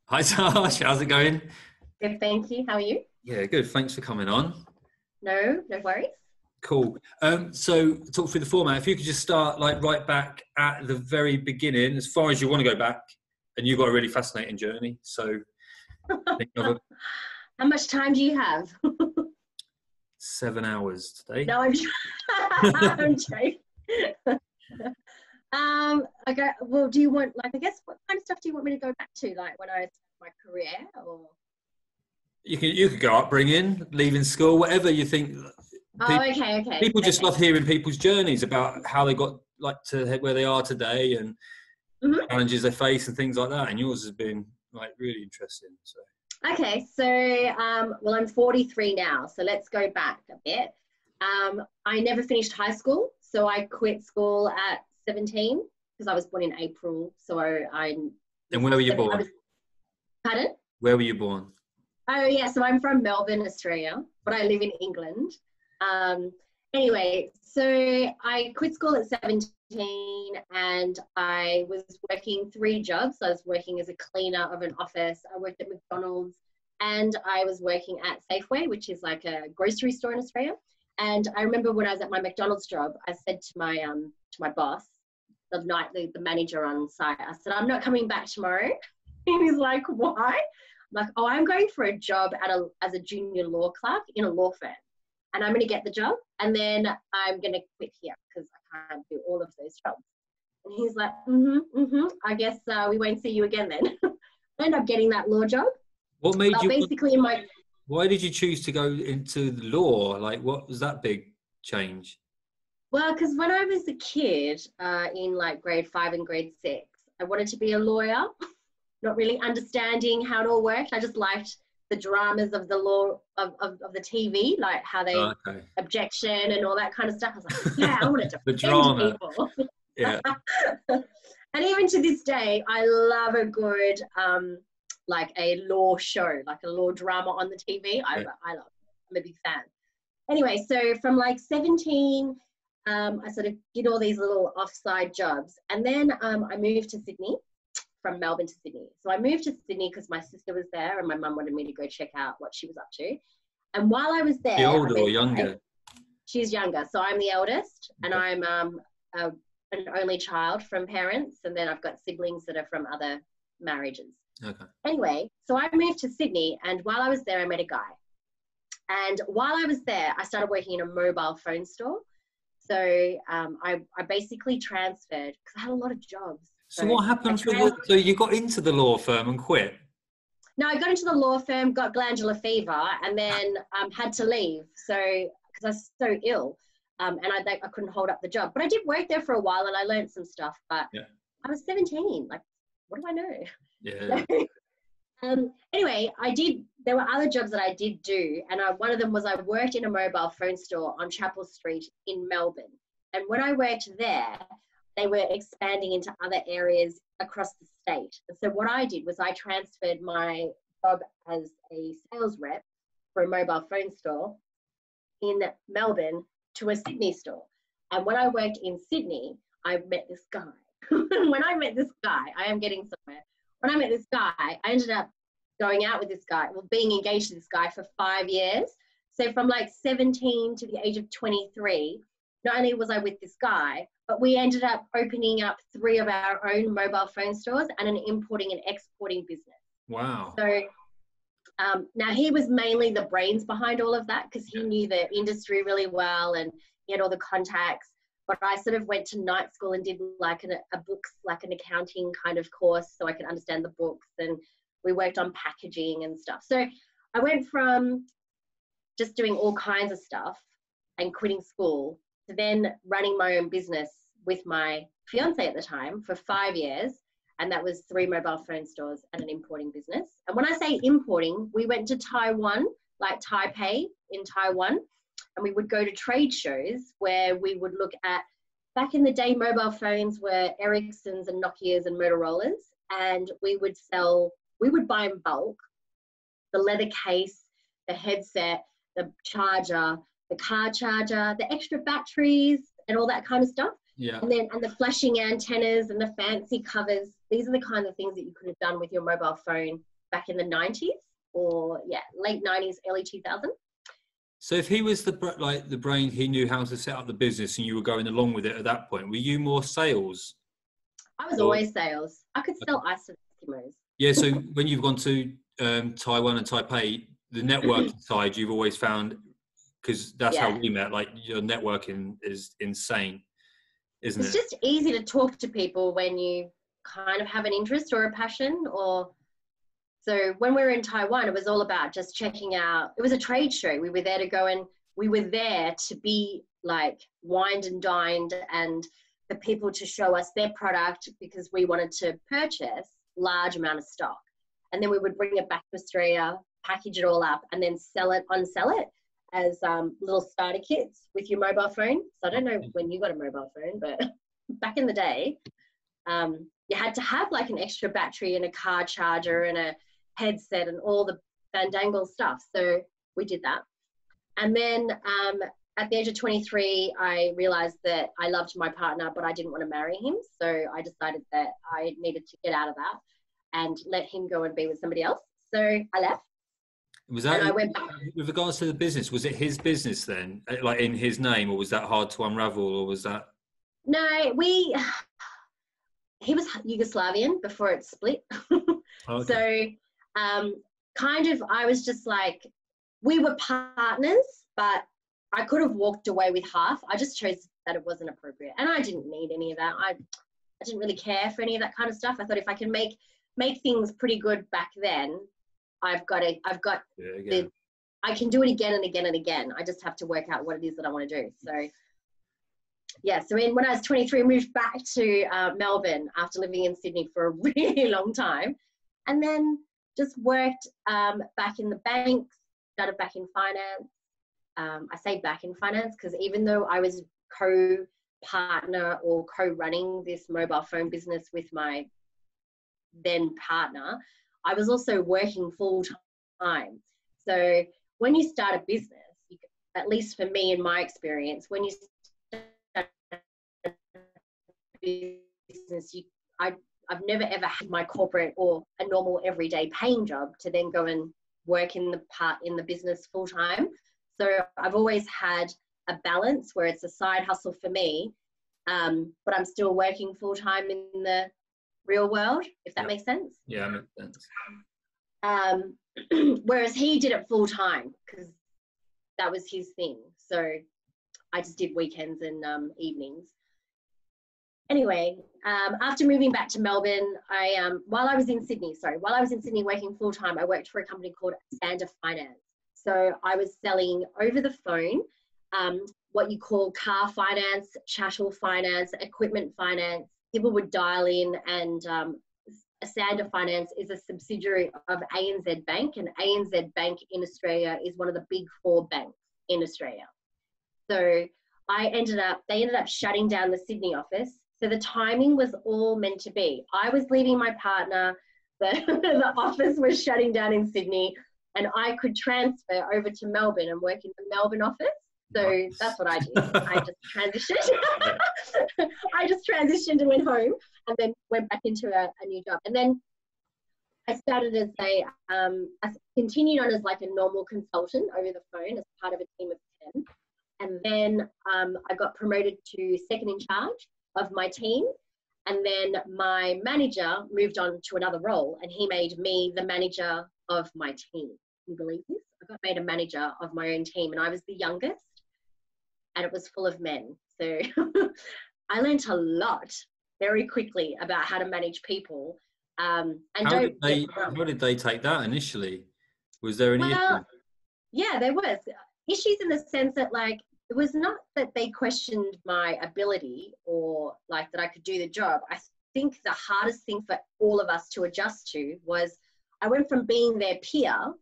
Hi, Tash. How's it going? Good, thank you. How are you? Yeah, good. Thanks for coming on. No worries. Cool. So talk through the format. If you could just start like right back at the very beginning, as far as you want to go back, and you've got a really fascinating journey. So think of it, How much time do you have? 7 hours today. No, I'm, I'm joking. Okay. Well, do you want I guess what kind of stuff do you want me to go back to, like when I started my career, or? You could go upbringing, leaving school, whatever you think. Oh, People, okay. people just love hearing people's journeys about how they got like to where they are today and hmm challenges they face and things like that. And yours has been like really interesting. So. Okay, so well, I'm 43 now, so let's go back a bit. I never finished high school, so I quit school at 17 because I was born in April. So I And was where were you I born? was pardon? Where were you born? Oh yeah, so I'm from Melbourne, Australia, but I live in England. Um, anyway, so I quit school at 17 and I was working three jobs. I was working as a cleaner of an office. I worked at McDonald's and I was working at Safeway, which is like a grocery store in Australia. And I remember when I was at my McDonald's job, I said to my boss, the manager on site, I said, I'm not coming back tomorrow. He was like, why? Like, oh, I'm going for a job as a junior law clerk in a law firm, and I'm going to get the job, and then I'm going to quit here because I can't do all of those jobs. And he's like, I guess we won't see you again then. I ended up getting that law job, What made but you? basically in my Why did you choose to go into the law? Like, what was that big change? well, because when I was a kid in like grade 5 and grade 6, I wanted to be a lawyer. Not really understanding how it all worked. I just liked the dramas of the law of the TV, like how they Oh, okay. objection and all that kind of stuff. I was like, yeah, I want to The defend drama. people. Yeah. And even to this day, I love a good like a law show, like a law drama on the TV. I love it. I'm a big fan. Anyway, so from like 17, I sort of did all these little offside jobs. And then I moved to Sydney, from Melbourne to Sydney. So I moved to Sydney because my sister was there and my mum wanted me to go check out what she was up to. And while I was The there, I older met or a guy. younger? She's younger. So I'm the eldest and Okay. I'm an only child from parents. And then I've got siblings that are from other marriages. Okay. Anyway, so I moved to Sydney and while I was there, I met a guy. And while I was there, I started working in a mobile phone store. So I basically transferred because I had a lot of jobs. So So what I happened for transferred. so you got into the law firm and quit? No, I got into the law firm, got glandular fever, and then had to leave. So because I was so ill, and I couldn't hold up the job. But I did work there for a while, and I learned some stuff. But Yeah. I was 17. Like, what do I Yeah. know? Anyway, I did. There were other jobs that I did do, and one of them was I worked in a mobile phone store on Chapel Street in Melbourne. And when I worked there, they were expanding into other areas across the state. And so what I did was I transferred my job as a sales rep for a mobile phone store in Melbourne to a Sydney store. And when I worked in Sydney, I met this guy. When I met this guy, I am getting somewhere. When I met this guy, I ended up going out with this guy, well, being engaged to this guy for 5 years. So from like 17 to the age of 23, not only was I with this guy, but we ended up opening up 3 of our own mobile phone stores and an importing and exporting business. Wow. So now he was mainly the brains behind all of that because he Yeah. knew the industry really well and he had all the contacts. But I sort of went to night school and did like a books, like an accounting kind of course so I could understand the books, and we worked on packaging and stuff. So I went from just doing all kinds of stuff and quitting school to then running my own business with my fiance at the time for 5 years. And that was 3 mobile phone stores and an importing business. And when I say importing, we went to Taiwan, like Taipei in Taiwan, and we would go to trade shows where we would look at, back in the day, mobile phones were Ericssons and Nokias and Motorola's, and we would buy in bulk, the leather case, the headset, the charger, the car charger, the extra batteries and all that kind of stuff. Yeah. And the flashing antennas and the fancy covers. These are the kind of things that you could have done with your mobile phone back in the 90s, or late 90s, early 2000s. So if he was the brain, he knew how to set up the business, and you were going along with it at that point. Were you more sales? I was always sales. I could sell ice to Eskimos. Yeah. So when you've gone to Taiwan and Taipei, the networking side you've always found, because that's how we met. Like, your networking is insane, isn't it? It's just easy to talk to people when you kind of have an interest or a passion. So when we were in Taiwan, it was all about just checking out. It was a trade show. We were there to go, and we were there to be like wined and dined, and for people to show us their product, because we wanted to purchase large amount of stock. And then we would bring it back to Australia, package it all up, and then unsell it as little starter kits with your mobile phone. So I don't know when you got a mobile phone, but back in the day, you had to have like an extra battery and a car charger and a headset and all the fandangle stuff. So we did that. And then at the age of 23, I realized that I loved my partner, but I didn't want to marry him. So I decided that I needed to get out of that and let him go and be with somebody else. So I left. Was that, and I went back. With regards to the business, was it his business then, like in his name, or was that hard to unravel, or was that? No, he was Yugoslavian before it split. Okay. So kind of, I was just like, we were partners, but I could have walked away with half. I just chose that it wasn't appropriate, and I didn't need any of that. I didn't really care for any of that kind of stuff. I thought if I can make things pretty good back then, I can do it again and again and again. I just have to work out what it is that I want to do. So yeah, so when I was 23, I moved back to Melbourne after living in Sydney for a really long time, and then just worked back in the banks, started back in finance. I say back in finance because even though I was co-partner or co-running this mobile phone business with my then partner, I was also working full time. So when you start a business, at least for me in my experience, when you start a business, I've never ever had my corporate or a normal everyday paying job to then go and work in the business full time. So I've always had a balance where it's a side hustle for me, but I'm still working full time in the real world, if that makes sense. Yeah, that makes sense. Whereas he did it full time because that was his thing. So I just did weekends and evenings. Anyway, after moving back to Melbourne, while I was in Sydney working full time, I worked for a company called Finance. So I was selling over the phone what you call car finance, chattel finance, equipment finance. People would dial in, and Sander Finance is a subsidiary of ANZ Bank, and ANZ Bank in Australia is one of the big 4 banks in Australia. So they ended up shutting down the Sydney office. So the timing was all meant to be. I was leaving my partner, the office was shutting down in Sydney, and I could transfer over to Melbourne and work in the Melbourne office. So that's what I did. I just transitioned. I just transitioned and went home, and then went back into a new job. And then I started as I continued on as like a normal consultant over the phone as part of a team of 10. And then I got promoted to second in charge of my team. And then my manager moved on to another role, and he made me the manager of my team. Can you believe this? I got made a manager of my own team, and I was the youngest, and it was full of men. So I learned a lot very quickly about how to manage people. How did they take that initially? Was there any issue? Yeah, there was issues in the sense that, like, it was not that they questioned my ability or like that I could do the job. I think the hardest thing for all of us to adjust to was I went from being their peer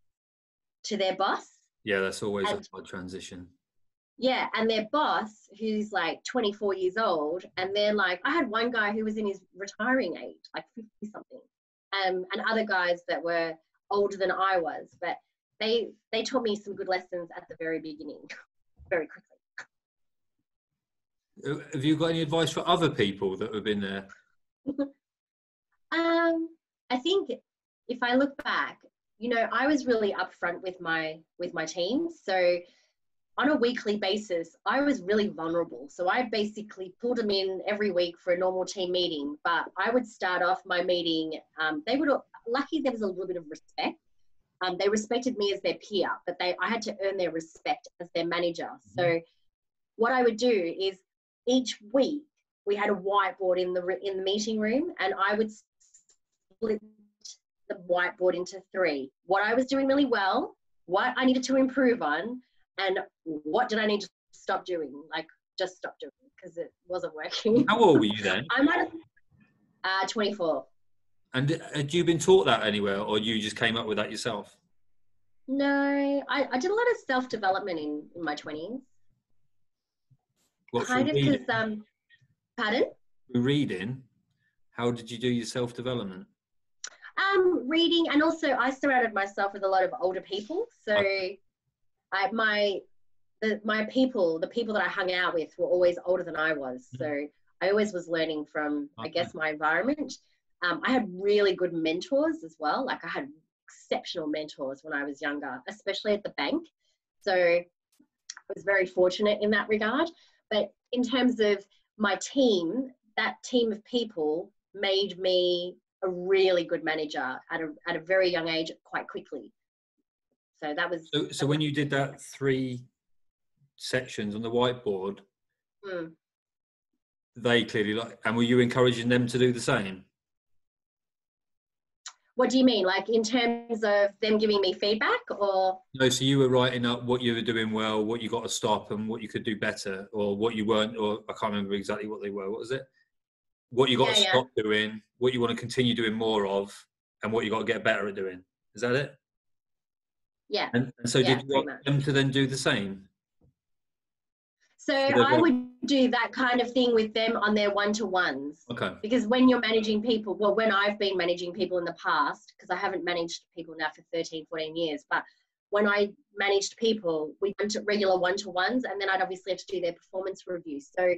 to their boss. Yeah, that's always a hard transition. Yeah, and their boss, who's like 24 years old, and they're like, I had one guy who was in his retiring age, like 50 something, and other guys that were older than I was, but they taught me some good lessons at the very beginning, very quickly. Have you got any advice for other people that have been there? I think if I look back, you know, I was really upfront with my team. So on a weekly basis, I was really vulnerable. So I basically pulled them in every week for a normal team meeting, but I would start off my meeting. They would, lucky there was a little bit of respect. They respected me as their peer, but I had to earn their respect as their manager. So what I would do is each week we had a whiteboard in the meeting room, and I would split the whiteboard into 3. What I was doing really well, what I needed to improve on, and what did I need to stop doing? Like, just stop doing because it wasn't working. How old were you then? I might have 24. And had you been taught that anywhere, or you just came up with that yourself? No, I did a lot of self-development in my 20s. What, Kind of because, pardon? through reading? How did you do your self-development? Reading, and also I surrounded myself with a lot of older people. So my people, the people that I hung out with were always older than I was. So I always was learning from, I guess, my environment. I had really good mentors as well. Like, I had exceptional mentors when I was younger, especially at the bank. So I was very fortunate in that regard. But in terms of my team, that team of people made me a really good manager at a very young age, quite quickly. So that was. So when you did that 3 sections on the whiteboard, they clearly and were you encouraging them to do the same? What do you mean? Like, in terms of them giving me feedback, or? No, so you were writing up what you were doing well, what you got to stop, and what you could do better, or what you weren't, or I can't remember exactly what they were. What was it? What you got to stop doing, what you want to continue doing more of, and what you got to get better at doing. Is that it? Yeah. And so did you want them to then do the same? So I would do that kind of thing with them on their one-to-ones. Okay. Because when you're managing people, well, when I've been managing people in the past, because I haven't managed people now for 13, 14 years, but when I managed people, we went to regular one-to-ones, and then I'd obviously have to do their performance review. So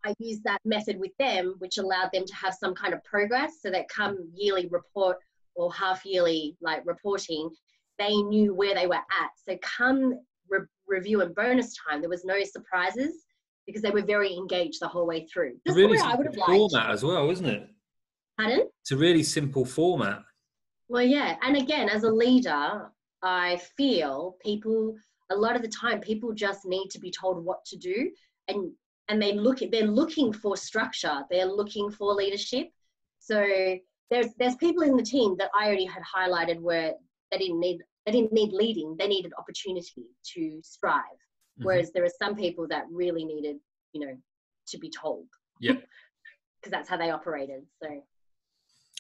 I used that method with them, which allowed them to have some kind of progress, so that come yearly report or half-yearly like reporting, they knew where they were at. So come review and bonus time, there was no surprises because they were very engaged the whole way through. Just really the way I would have liked. Format as well, isn't it? Pardon? It's a really simple format. Well, yeah. And again, as a leader, I feel people, a lot of the time, people just need to be told what to do, and they're looking for structure. They're looking for leadership. So there's people in the team that I already had highlighted where they didn't need leading, they needed opportunity to strive. Whereas there are some people that really needed, to be told. Yeah. Because that's how they operated. So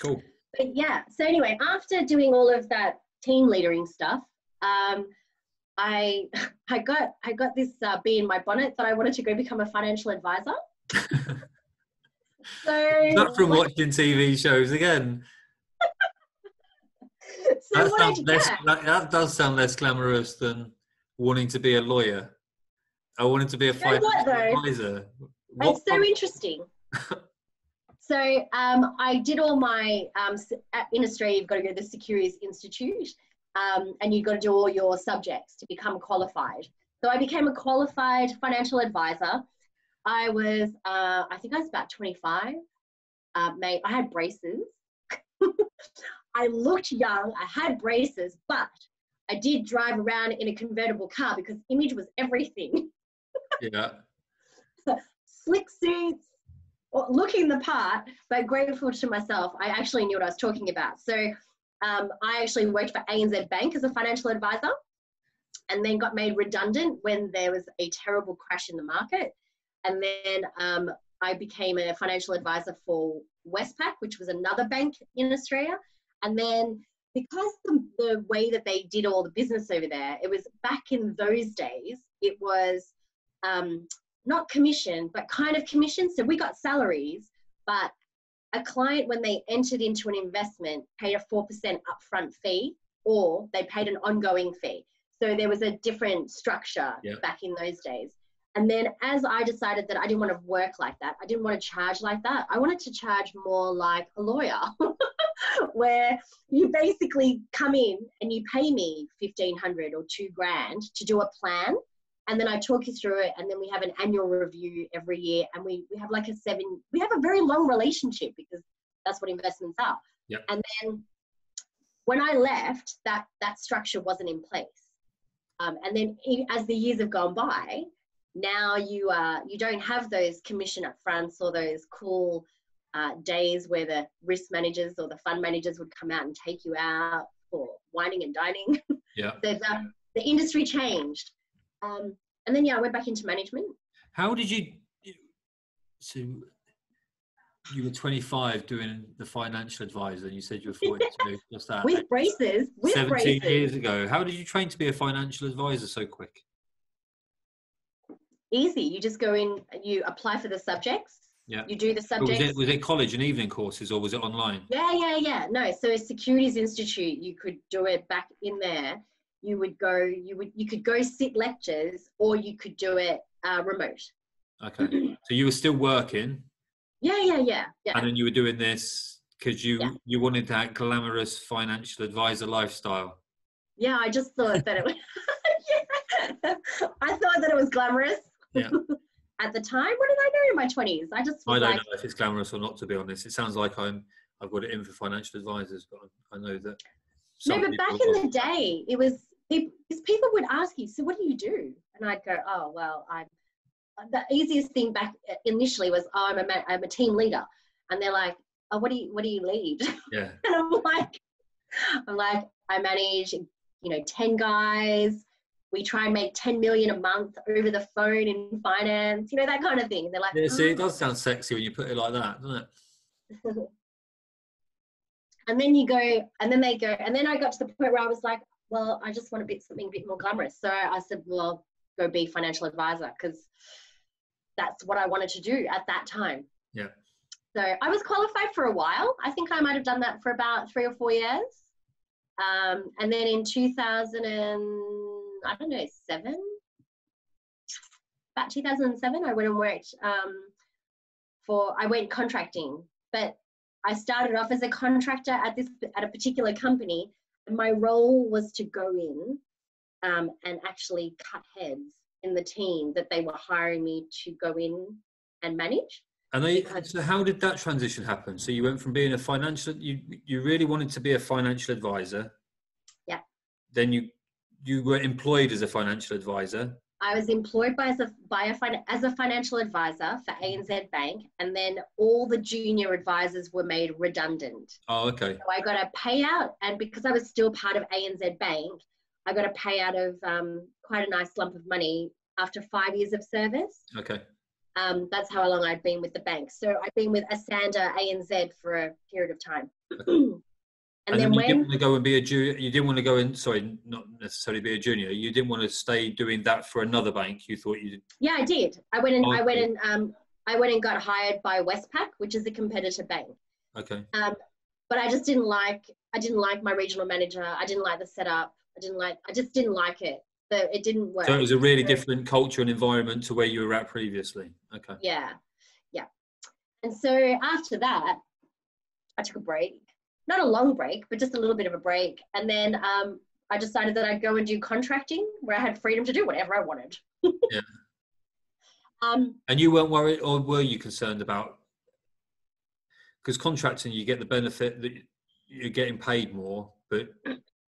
cool. But yeah, so anyway, after doing all of that team leadering stuff, I got this bee in my bonnet that I wanted to go become a financial advisor. So not from watching TV shows again. So that does sound less glamorous than wanting to be a lawyer. I wanted to be a financial advisor. It's so interesting. So I did all my, in Australia, you've got to go to the Securities Institute, and you've got to do all your subjects to become qualified. So I became a qualified financial advisor. I was, I think I was about 25. I had braces. I looked young, I had braces, but I did drive around in a convertible car because image was everything. Yeah. Slick suits, looking the part, but grateful to myself. I actually knew what I was talking about. So I actually worked for ANZ Bank as a financial advisor, and then got made redundant when there was a terrible crash in the market. And then I became a financial advisor for Westpac, which was another bank in Australia. And then because the way that they did all the business over there, it was back in those days, it was not commission, but kind of commission. So we got salaries, but a client, when they entered into an investment, paid a 4% upfront fee, or they paid an ongoing fee. So there was a different structure back in those days. And then as I decided that I didn't want to work like that, I didn't want to charge like that, I wanted to charge more like a lawyer, where you basically come in and you pay me $1,500 or $2,000 to do a plan. And then I talk you through it. And then we have an annual review every year. And we have like we have a very long relationship because that's what investments are. Yep. And then when I left, that structure wasn't in place. And then as the years have gone by, now you don't have those commission up fronts or those cool days where the risk managers or the fund managers would come out and take you out for whining and dining. Yeah. So the industry changed. And then, I went back into management. How did you, so you were 25 doing the financial advisor and you said you were 42, just that. With braces. 17 years ago. How did you train to be a financial advisor so quick? Easy. You just go in, you apply for the subjects. Yeah. You do the subjects. Was it college and evening courses or was it online? Yeah. No, so a Securities Institute, you could do it back in there. You could go sit lectures or you could do it remote. Okay. So you were still working? Yeah. And then you were doing this because you wanted that glamorous financial advisor lifestyle. Yeah, I just thought that it was, I thought that it was glamorous. Yeah. At the time, what did I know in my 20s? I don't know if it's glamorous or not, to be honest. It sounds like I've got it in for financial advisors, but I know that. No, but back in the day, it was, because people would ask you, so what do you do? And I'd go, oh, well, the easiest thing back initially was, oh, I'm a team leader. And they're like, oh, what do you lead? Yeah. And I'm like, I manage, 10 guys. We try and make 10 million a month over the phone in finance, that kind of thing. And they're like, yeah, see, it does sound sexy when you put it like that, doesn't it? And then you go, and then they go, and then I got to the point where I was like, well, I just want something a bit more glamorous. So I said, well, go be financial advisor because that's what I wanted to do at that time. Yeah. So I was qualified for a while. I think I might have done that for about 3 or 4 years. And then in 2007, I went and worked I went contracting, but I started off as a contractor at a particular company, and my role was to go in and actually cut heads in the team that they were hiring me to go in and manage. And so how did that transition happen? So you went from being you really wanted to be a financial advisor. Yeah. Then you were employed as a financial advisor. I was employed as a financial advisor for ANZ Bank, and then all the junior advisors were made redundant. Oh, okay. So I got a payout, and because I was still part of ANZ Bank, I got a payout of quite a nice lump of money after 5 years of service. Okay. That's how long I'd been with the bank. So I've been with Asanda ANZ for a period of time. Okay. And then you didn't want to go and be a junior. You didn't want to go in. Sorry, not necessarily be a junior. You didn't want to stay doing that for another bank. You thought you did. Yeah, I did. I went and got hired by Westpac, which is a competitor bank. Okay. But I just didn't like. I didn't like my regional manager. I didn't like the setup. I just didn't like it. So it didn't work. So it was a really different culture and environment to where you were at previously. Okay. Yeah. And so after that, I took a break. Not a long break, but just a little bit of a break. And then I decided that I'd go and do contracting where I had freedom to do whatever I wanted. Yeah. And you weren't worried, or were you concerned about, because contracting, you get the benefit that you're getting paid more, but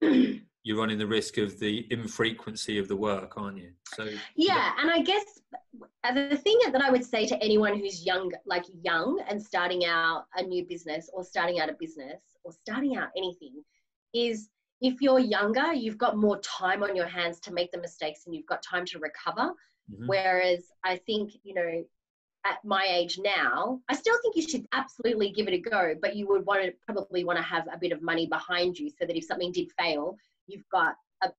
you're running the risk of the infrequency of the work, aren't you? So yeah, and I guess the thing that I would say to anyone who's young and starting out a new business or starting out a business or starting out anything is, if you're younger, you've got more time on your hands to make the mistakes and you've got time to recover. Mm-hmm. Whereas I think, at my age now, I still think you should absolutely give it a go, but you would probably want to have a bit of money behind you so that if something did fail, you've got a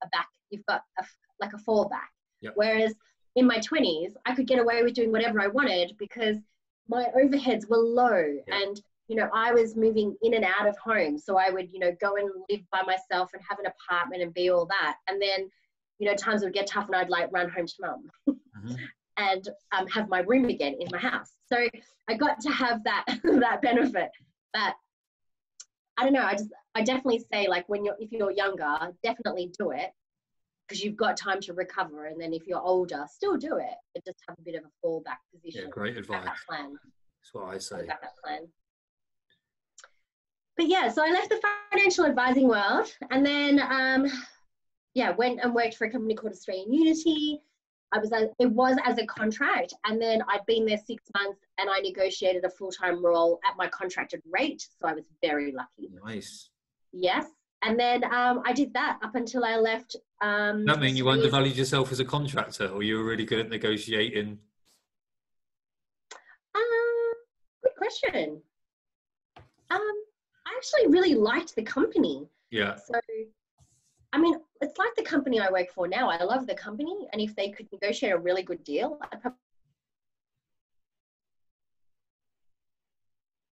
fallback. Yep. Whereas in my 20s, I could get away with doing whatever I wanted because my overheads were low. Yep. And, I was moving in and out of home. So I would, go and live by myself and have an apartment and be all that. And then, times would get tough and I'd run home to mum mm-hmm. and have my room again in my house. So I got to have that, that benefit. But I don't know. I definitely say, like, if you're younger, definitely do it, because you've got time to recover. And then if you're older, still do it, but just have a bit of a fallback position. Yeah, great advice. Backup plan. That's what I say. Backup plan. But yeah, so I left the financial advising world, and then went and worked for a company called Australian Unity. It was as a contract, and then I'd been there 6 months, and I negotiated a full-time role at my contracted rate, so I was very lucky. Nice. Yes, and then I did that up until I left. That mean you undervalued yourself as a contractor, or you were really good at negotiating? Good question. I actually really liked the company. Yeah. So, I mean, it's like the company I work for now. I love the company, and if they could negotiate a really good deal,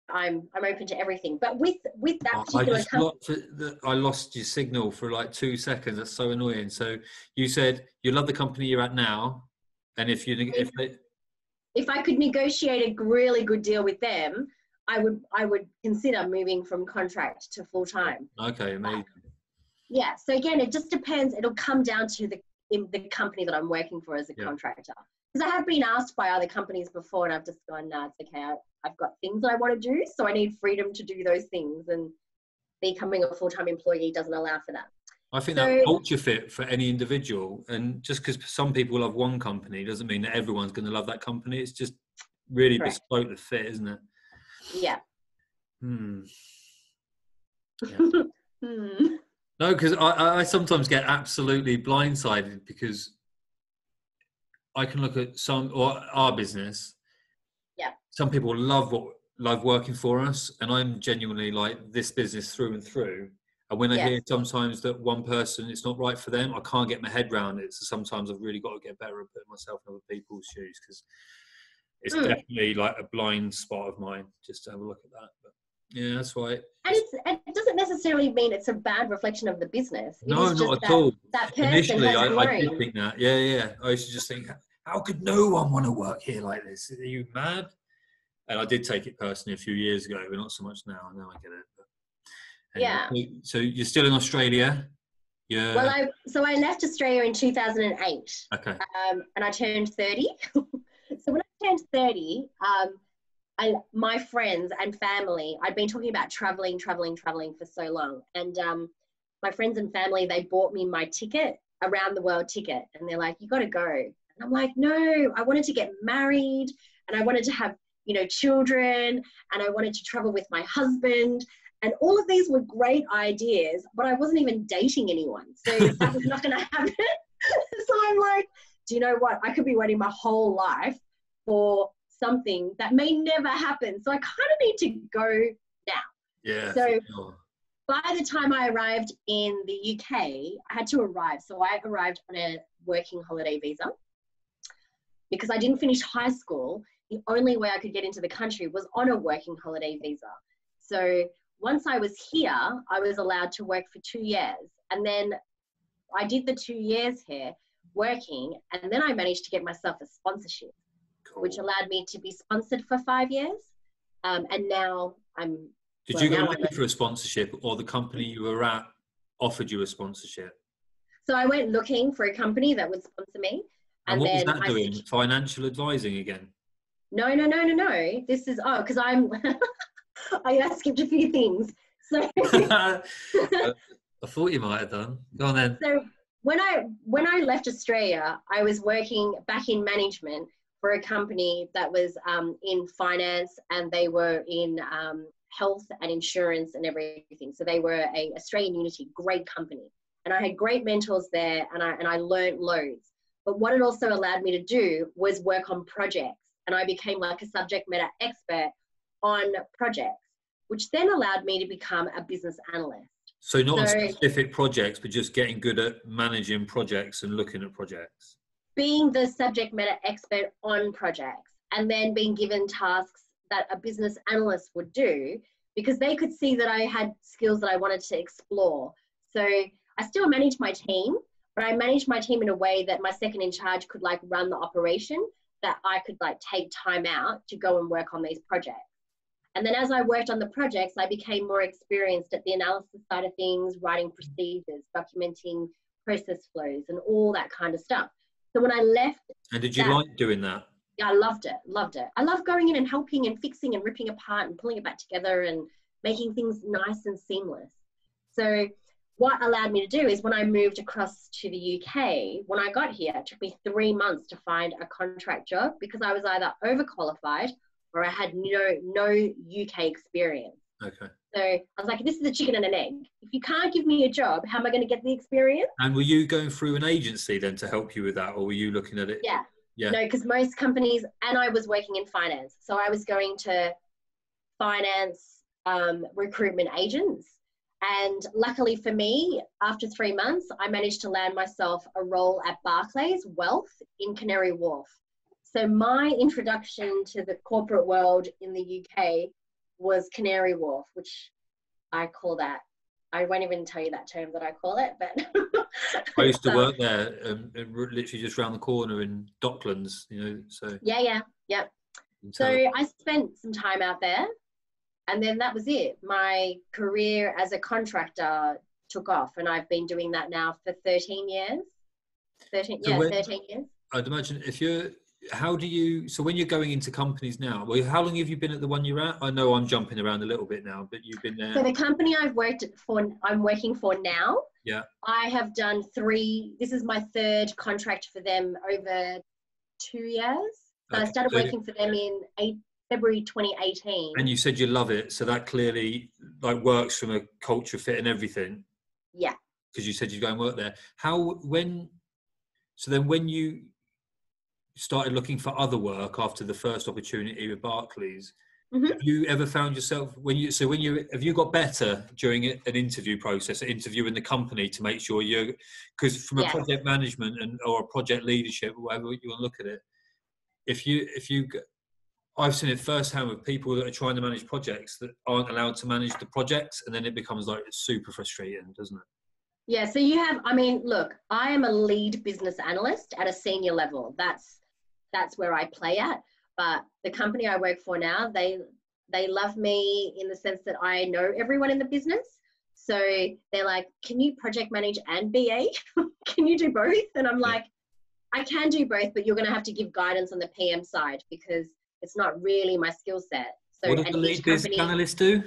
I'm open to everything. But with that particular company, I lost your signal for like 2 seconds. That's so annoying. So you said you love the company you're at now, and if I could negotiate a really good deal with them, I would consider moving from contract to full time. Okay, amazing. Yeah. So again, it just depends. It'll come down to the company that I'm working for as a contractor. Because I have been asked by other companies before, and I've just gone, no, it's okay. I've got things that I want to do, so I need freedom to do those things. And becoming a full-time employee doesn't allow for that. I think that culture fit for any individual, and just because some people love one company doesn't mean that everyone's going to love that company. It's just really bespoke the fit, isn't it? Yeah. Yeah. No, because I sometimes get absolutely blindsided, because I can look at our business. Yeah. Some people love working for us, and I'm genuinely like this business through and through. And when I hear sometimes that one person, it's not right for them, I can't get my head around it. So sometimes I've really got to get better at putting myself in other people's shoes, because it's definitely like a blind spot of mine just to have a look at that. But yeah, that's why. And it doesn't necessarily mean it's a bad reflection of the business. No, not at all. That person Initially, has grown. I did think that. Yeah. I used to just think, how could no one want to work here like this? Are you mad? And I did take it personally a few years ago, but not so much now. Now I get it. But anyway, yeah. So you're still in Australia? Yeah. Well, I left Australia in 2008. Okay. And I turned 30. So when I turned 30, my friends and family, I'd been talking about traveling for so long. And my friends and family, they bought me my ticket, around the world ticket. And they're like, you got to go. And I'm like, no, I wanted to get married, and I wanted to have, children, and I wanted to travel with my husband. And all of these were great ideas, but I wasn't even dating anyone. So that was not going to happen. So I'm like, do you know what? I could be waiting my whole life for something that may never happen. So I kind of need to go now. Yeah. So by the time I arrived in the UK, I had to arrive. So I arrived on a working holiday visa because I didn't finish high school. The only way I could get into the country was on a working holiday visa. So once I was here, I was allowed to work for 2 years. And then I did the 2 years here working, and then I managed to get myself a sponsorship, which allowed me to be sponsored for 5 years. And now I'm... Did you go looking for a sponsorship, or the company you were at offered you a sponsorship? So I went looking for a company that would sponsor me. And what was that doing? Financial advising again? No. This is, because I'm... I skipped a few things. So I thought you might have done. Go on then. So when I left Australia, I was working back in management for a company that was in finance, and they were in health and insurance and everything. So they were a Australian Unity, great company. And I had great mentors there, and I learned loads. But what it also allowed me to do was work on projects. And I became like a subject matter expert on projects, which then allowed me to become a business analyst. So not on specific projects, but just getting good at managing projects and looking at projects. Being the subject matter expert on projects, and then being given tasks that a business analyst would do, because they could see that I had skills that I wanted to explore. So I still managed my team, but I managed my team in a way that my second in charge could like run the operation, that I could like take time out to go and work on these projects. And then as I worked on the projects, I became more experienced at the analysis side of things, writing procedures, documenting process flows and all that kind of stuff. So when I left... And did you like doing that? Yeah, I loved it. I love going in and helping and fixing and ripping apart and pulling it back together and making things nice and seamless. So what allowed me to do is when I moved across to the UK, when I got here, it took me 3 months to find a contract job because I was either overqualified or I had no UK experience. Okay. So I was like, this is a chicken and an egg. If you can't give me a job, how am I going to get the experience? And were you going through an agency then to help you with that, or were you looking at it? Yeah. Yeah. No, because most companies, and I was working in finance. So I was going to finance recruitment agents. And luckily for me, after 3 months, I managed to land myself a role at Barclays Wealth in Canary Wharf. So my introduction to the corporate world in the UK was Canary Wharf, which I call that. I won't even tell you that term that I call it, but I used to work there, literally just around the corner in Docklands, you know. So yeah. So I spent some time out there, and then that was it. My career as a contractor took off, and I've been doing that now for 13 years. 13 years. I'd imagine so when you're going into companies now, well, how long have you been at the one you're at? I know I'm jumping around a little bit now, but you've been there. So the company I'm working for now, yeah, I have done 3, this is my 3rd contract for them over 2 years. So I started working for them in February 2018. And you said you love it, so that clearly works from a culture fit and everything. Yeah. Because you said you'd go and work there. When you started looking for other work after the first opportunity with Barclays, have you ever found yourself have you got better during an interview process, interviewing the company to make sure because from a project management or a project leadership, whatever you want to look at it, I've seen it firsthand with people that are trying to manage projects that aren't allowed to manage the projects, and then it becomes super frustrating, doesn't it? Yeah, so look, I am a lead business analyst at a senior level. That's where I play at. But the company I work for now, they love me in the sense that I know everyone in the business. So they're like, can you project manage and BA? Can you do both? And I'm like, I can do both, but you're going to have to give guidance on the PM side because it's not really my skill set. So what does the lead business analyst do?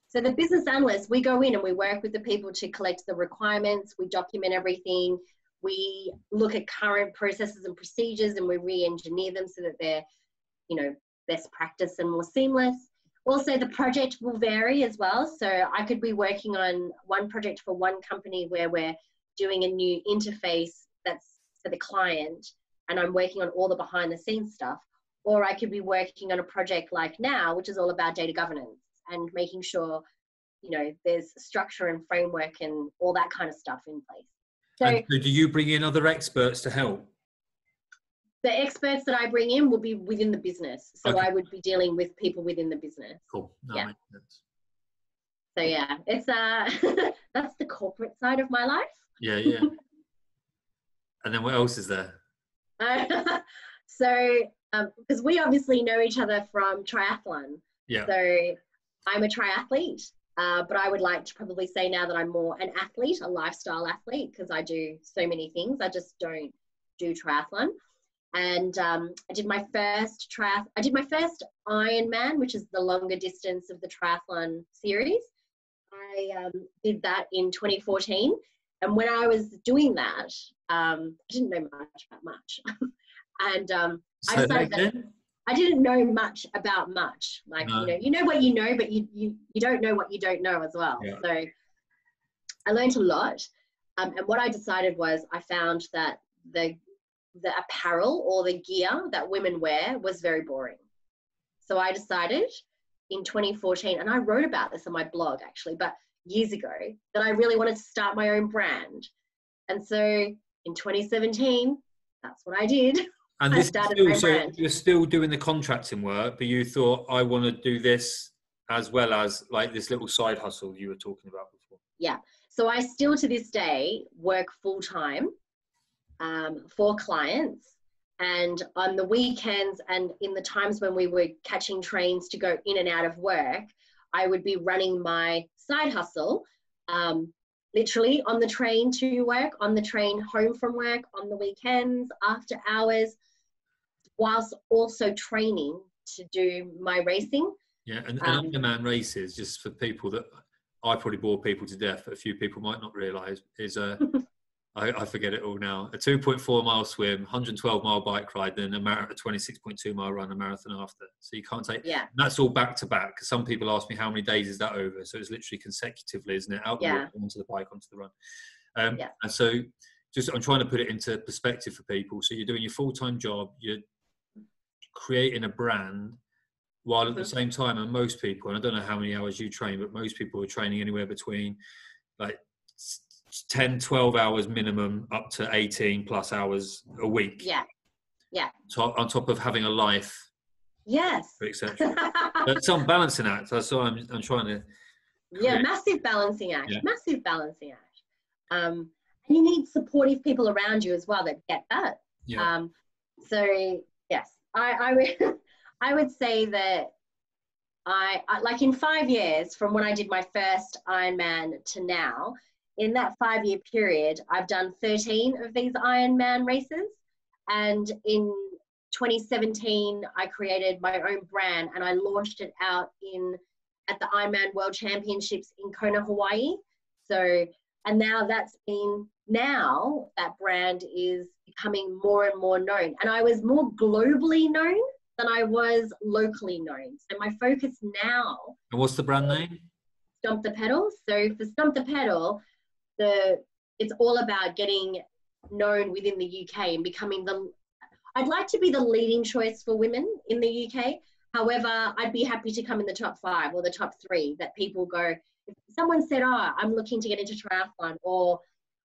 So the business analyst, we go in and we work with the people to collect the requirements. We document everything. We look at current processes and procedures and we re-engineer them so that they're, best practice and more seamless. Also, the project will vary as well. So I could be working on one project for one company where we're doing a new interface that's for the client and I'm working on all the behind the scenes stuff. Or I could be working on a project like now, which is all about data governance and making sure, there's structure and framework and all that kind of stuff in place. So do you bring in other experts to help? The experts that I bring in will be within the business. So I would be dealing with people within the business. Cool. That makes sense. So yeah, it's that's the corporate side of my life. Yeah. And then what else is there? So because we obviously know each other from triathlon. Yeah. So I'm a triathlete, but I would like to probably say now that I'm more an athlete, a lifestyle athlete, because I do so many things. I just don't do triathlon. And I did my first Ironman, which is the longer distance of the triathlon series. I did that in 2014. And when I was doing that, I didn't know much about much. And I decided that I didn't know much about much. Like, you know what you know, but you don't know what you don't know as well. Yeah. So I learned a lot. And what I decided was I found that the apparel or the gear that women wear was very boring. So I decided in 2014, and I wrote about this on my blog actually, but years ago, that I really wanted to start my own brand. And so in 2017, that's what I did. And this you're still doing the contracting work, but you thought, I want to do this as well as like this little side hustle you were talking about before. Yeah. So I still to this day work full time for clients. And on the weekends and in the times when we were catching trains to go in and out of work, I would be running my side hustle, literally on the train to work, on the train home from work, on the weekends, after hours, whilst also training to do my racing. Yeah, and Ironman races, just for people that I probably bore people to death, but a few people might not realise, is I forget it all now. A 2.4 mile swim, 112 mile bike ride, then a 26.2 mile run, a marathon after. So you can't take, yeah. That's all back to back. Because some people ask me how many days is that over? So it's literally consecutively, isn't it? Out the walk, onto the bike, onto the run. And so I'm trying to put it into perspective for people. So you're doing your full-time job, you're creating a brand, while at the same time, and most people, and I don't know how many hours you train, but most people are training anywhere between like 10, 12 hours minimum up to 18 plus hours a week. Yeah. On top of having a life. Yes. Etc. But some balancing act. That's what I'm trying to. Yeah, massive balancing act. Yeah. Massive balancing act. And you need supportive people around you as well that get that. Yeah. So yes, I would say that I like in 5 years from when I did my first Ironman to now, in that 5-year period, I've done 13 of these Ironman races. And in 2017, I created my own brand and I launched it out at the Ironman World Championships in Kona, Hawaii. So, and now that brand is becoming more and more known. And I was more globally known than I was locally known. So my focus now. And what's the brand name? Stomp the Pedal. So for Stomp the Pedal, it's all about getting known within the UK and becoming I'd like to be the leading choice for women in the UK. However, I'd be happy to come in the top 5 or the top 3 that people go, if someone said, I'm looking to get into triathlon, or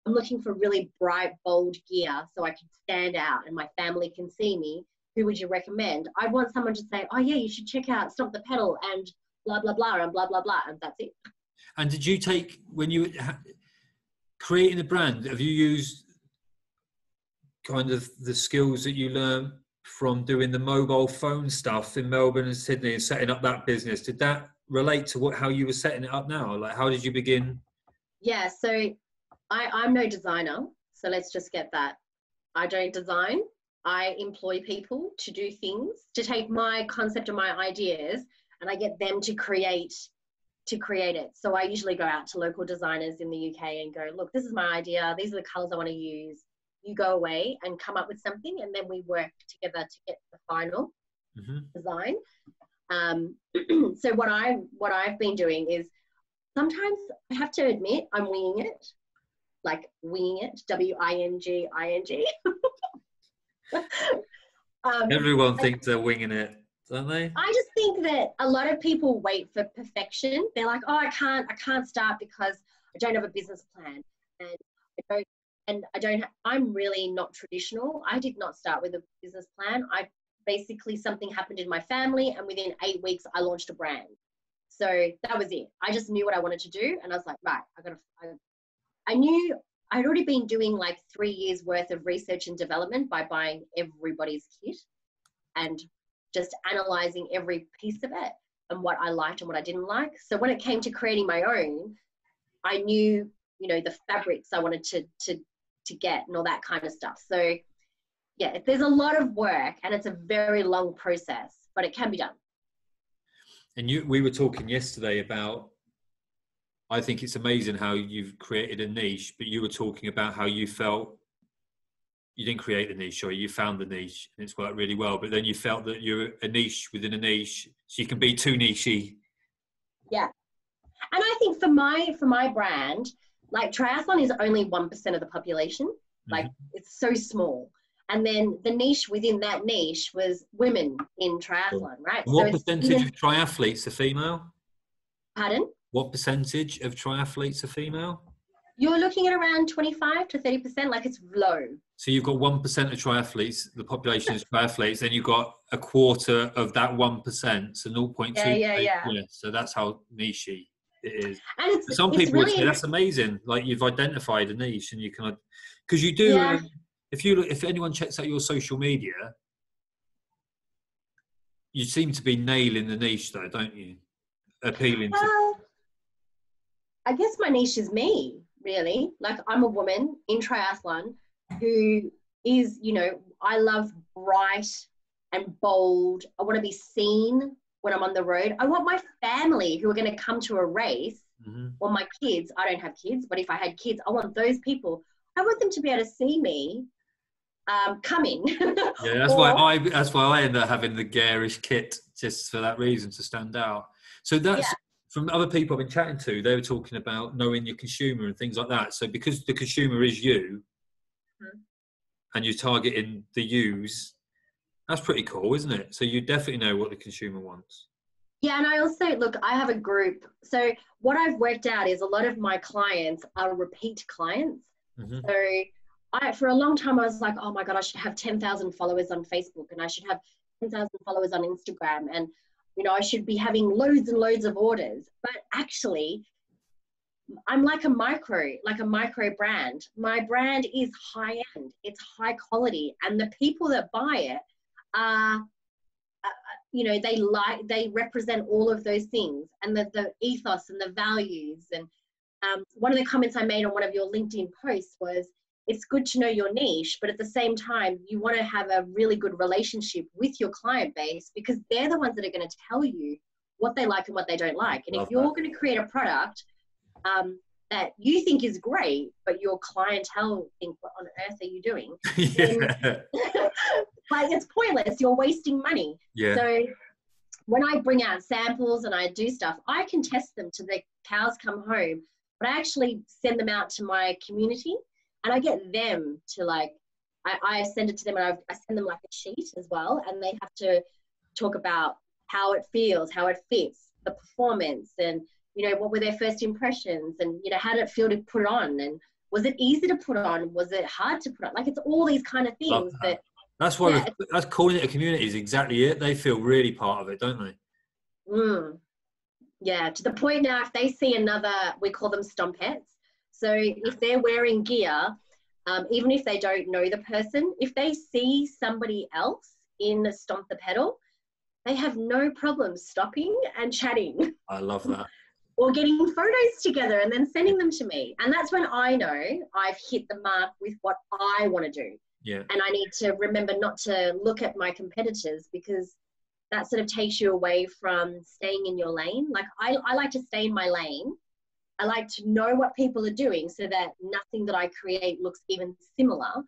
I'm looking for really bright, bold gear so I can stand out and my family can see me, who would you recommend? I'd want someone to say, oh yeah, you should check out Stomp the Pedal and blah, blah, blah, and blah, blah, blah. And that's it. And did you take, when you creating the brand, have you used kind of the skills that you learned from doing the mobile phone stuff in Melbourne and Sydney and setting up that business? Did that relate to how you were setting it up now? Like, how did you begin? Yeah, so I'm no designer. So let's just get that. I don't design. I employ people to do things, to take my concept and my ideas, and I get them to create it. So I usually go out to local designers in the UK and go, look, this is my idea. These are the colors I want to use. You go away and come up with something, and then we work together to get the final design. So what I've been doing is, sometimes I have to admit I'm winging it, WINGING. Everyone thinks they're winging it, don't they? I just think that a lot of people wait for perfection. They're like, oh, I can't start because I don't have a business plan, and I'm really not traditional. I did not start with a business plan. Something happened in my family, and within 8 weeks I launched a brand. So that was it. I just knew what I wanted to do, and I was like, right, I knew I'd already been doing like 3 years worth of research and development by buying everybody's kit and just analyzing every piece of it and what I liked and what I didn't like. So when it came to creating my own, I knew, the fabrics I wanted to get and all that kind of stuff. So yeah, there's a lot of work and it's a very long process, but it can be done. And we were talking yesterday about, I think it's amazing how you've created a niche, but you were talking about how you felt you didn't create the niche, or you found the niche and it's worked really well, but then you felt that you're a niche within a niche, so you can be too nichey. Yeah. And I think for my brand, like triathlon is only 1% of the population. Like it's so small. And then the niche within that niche was women in triathlon, right? And what percentage of triathletes are female? Pardon? What percentage of triathletes are female? You're looking at around 25 to 30%, like it's low. So you've got 1% of triathletes, the population is triathletes, then you've got a quarter of that 1%, so 0.2. Yeah. So that's how nichey it is. And some people would say that's amazing, like you've identified a niche and you can, because you do, if anyone checks out your social media, you seem to be nailing the niche though, don't you? Appealing to. I guess my niche is me, really. Like, I'm a woman in triathlon who is, you know, I love bright and bold. I want to be seen when I'm on the road. I want my family who are going to come to a race, or my kids. I don't have kids, but if I had kids, I want those people. I want them to be able to see me coming. Yeah, that's why I end up having the garish kit, just for that reason, to stand out. So that's from other people I've been chatting to. They were talking about knowing your consumer and things like that. So because the consumer is you, and you're targeting the yous, that's pretty cool, isn't it? So you definitely know what the consumer wants. Yeah, and I also, look, I have a group. So what I've worked out is a lot of my clients are repeat clients. So for a long time, I was like, oh my God, I should have 10,000 followers on Facebook, and I should have 10,000 followers on Instagram. And, you know, I should be having loads and loads of orders. But actually, I'm like a micro brand. My brand is high end. It's high quality. And the people that buy it are, you know, they represent all of those things, and the ethos and the values. And one of the comments I made on one of your LinkedIn posts was, it's good to know your niche, but at the same time, you want to have a really good relationship with your client base, because they're the ones that are going to tell you what they like and what they don't like. And if you're going to create a product that you think is great, but your clientele think, what on earth are you doing? Then, like, it's pointless. You're wasting money. Yeah. So when I bring out samples and I do stuff, I can test them till the cows come home, but I actually send them out to my community, and I get them to, like, I send it to them, and I send them like a sheet as well, and they have to talk about how it feels, how it fits, the performance, and, you know, what were their first impressions, and, you know, how did it feel to put on, and was it easy to put on, was it hard to put on? Like, it's all these kind of things that. That's why that's calling it a community is exactly it. They feel really part of it, don't they? Yeah, to the point now, if they see another, we call them stompettes. So if they're wearing gear, even if they don't know the person, if they see somebody else in Stomp the Pedal, they have no problem stopping and chatting. I love that. Or getting photos together and then sending them to me. And that's when I know I've hit the mark with what I want to do. Yeah. And I need to remember not to look at my competitors, because that sort of takes you away from staying in your lane. Like, I like to stay in my lane. I like to know what people are doing so that nothing that I create looks even similar.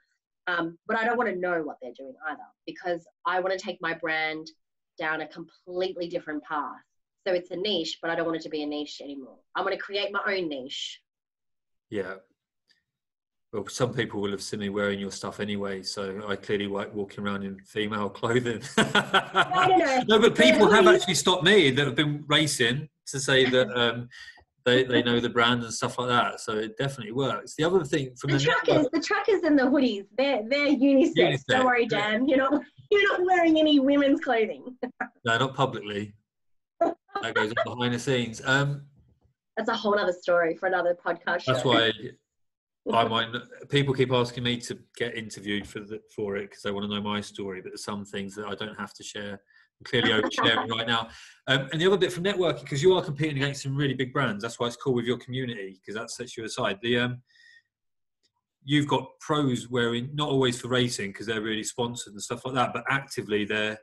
But I don't want to know what they're doing either, because I want to take my brand down a completely different path. So it's a niche, but I don't want it to be a niche anymore. I want to create my own niche. Yeah. Well, some people will have seen me wearing your stuff anyway, so I clearly like walking around in female clothing. No, but people have actually stopped me that have been racing to say that they know the brand and stuff like that. So it definitely works. The other thing from the truckers and the hoodies, they're unisex. Don't worry, Dan. You're not wearing any women's clothing. No, not publicly. That goes on behind the scenes. That's a whole other story for another podcast show. That's why people keep asking me to get interviewed for it, because they want to know my story, but there's some things that I don't have to share. I'm clearly oversharing right now. And the other bit from networking, because you are competing against some really big brands, that's why it's cool with your community, because that sets you aside. You've got pros wearing, not always for racing because they're really sponsored and stuff like that, but actively they're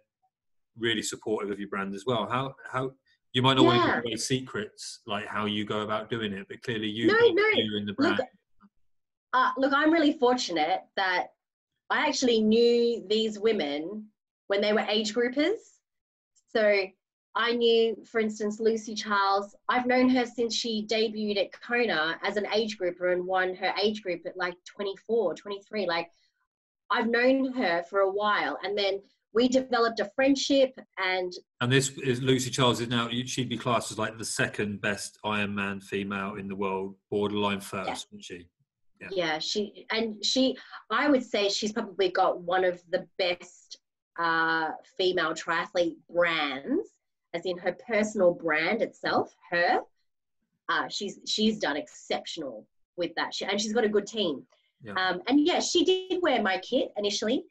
really supportive of your brand as well. How you might not want to give away secrets, like how you go about doing it, but clearly you're in the brand. Look, I'm really fortunate that I actually knew these women when they were age groupers. So I knew, for instance, Lucy Charles. I've known her since she debuted at Kona as an age grouper and won her age group at like 24, 23. Like, I've known her for a while, and then we developed a friendship. And this is Lucy Charles is now, she'd be classed as like the second best Ironman female in the world, borderline first, wouldn't she? Yeah, I would say she's probably got one of the best female triathlete brands, as in her personal brand itself. She's done exceptional with that, and she's got a good team. Yeah. And yeah, she did wear my kit initially,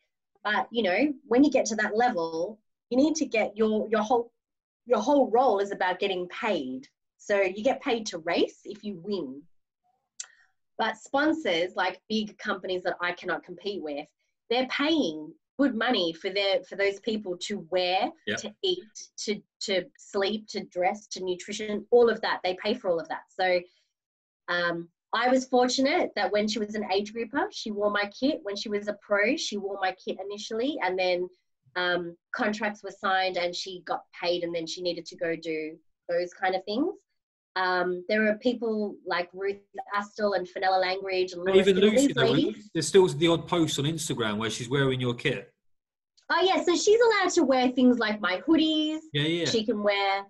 but you know, when you get to that level, you need to get your whole role is about getting paid. So you get paid to race if you win. But sponsors, like big companies that I cannot compete with, they're paying good money for those people to wear, to eat, to sleep, to dress, to nutrition, all of that. They pay for all of that. So I was fortunate that when she was an age grouper, she wore my kit. When she was a pro, she wore my kit initially, and then contracts were signed and she got paid, and then she needed to go do those kind of things. There are people like Ruth Still and Fenella Langridge and even Lucy, ladies. There's still the odd post on Instagram where she's wearing your kit. Oh yeah, so she's allowed to wear things like my hoodies. Yeah. She can wear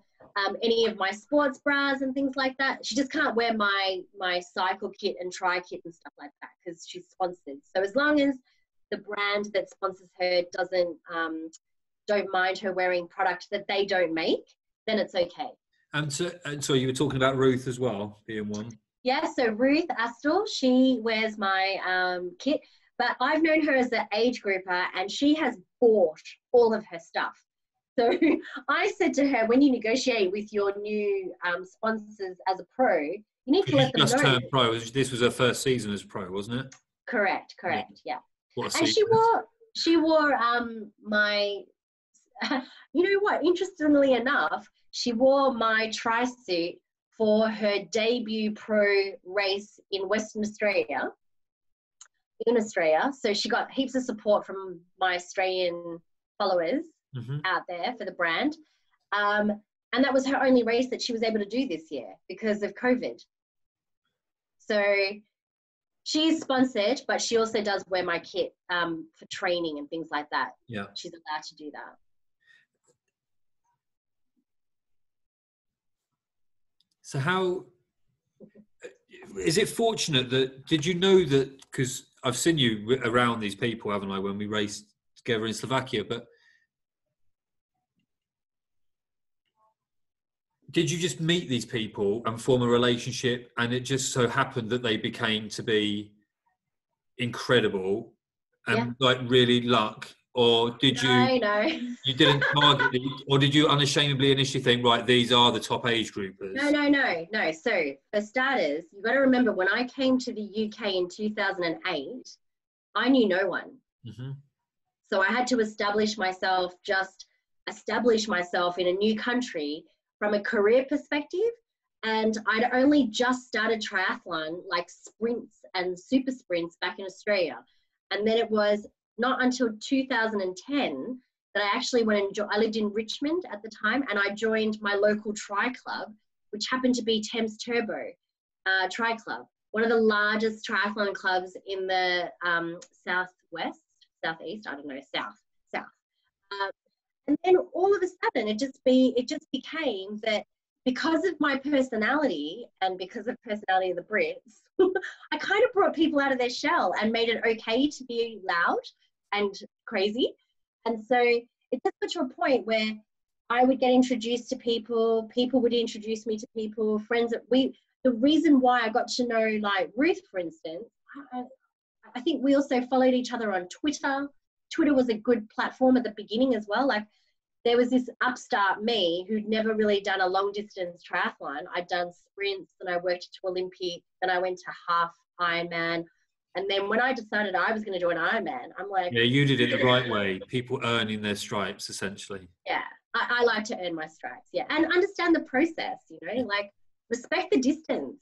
any of my sports bras and things like that. She just can't wear my cycle kit and tri kit and stuff like that because she's sponsored. So as long as the brand that sponsors her don't mind her wearing product that they don't make, then it's okay. And so you were talking about Ruth as well, being one. Yeah, so Ruth Still, she wears my kit, but I've known her as an age grouper and she has bought all of her stuff. So I said to her, when you negotiate with your new sponsors as a pro, you need to let them know. Just turned pro. This was her first season as pro, wasn't it? Correct, yeah. What a and season. she wore my, you know what, interestingly enough, she wore my tri-suit for her debut pro race in Western Australia, So she got heaps of support from my Australian followers out there for the brand. And that was her only race that she was able to do this year because of COVID. So she's sponsored, but she also does wear my kit for training and things like that. Yeah. She's allowed to do that. So how is it fortunate that, did you know that, because I've seen you around these people, haven't I, when we raced together in Slovakia, but did you just meet these people and form a relationship and it just so happened that they became to be incredible and like really luck? Or did you didn't target or did you unashamedly initially think, right, these are the top age groupers? No. So for starters, you've got to remember when I came to the UK in 2008, I knew no one. So I had to establish myself in a new country from a career perspective. And I'd only just started triathlon, like sprints and super sprints back in Australia. And then it was not until 2010 that I actually went and I lived in Richmond at the time, and I joined my local tri club, which happened to be Thames Turbo Tri Club, one of the largest triathlon clubs in the southeast, I don't know, south. And then all of a sudden, it just became that because of my personality and because of personality of the Brits, I kind of brought people out of their shell and made it okay to be loud and crazy. And so it just got to a point where I would get introduced to people would introduce me to people, friends the reason why I got to know like Ruth, for instance, I think we also followed each other on Twitter. Twitter was a good platform at the beginning as well. Like there was this upstart me who'd never really done a long distance triathlon. I'd done sprints and I worked to Olympic, then I went to half Ironman. And then when I decided I was going to do an Ironman, I'm like... Yeah, you did it the right way. People earning their stripes, essentially. Yeah, I like to earn my stripes, yeah. And understand the process, you know, like respect the distance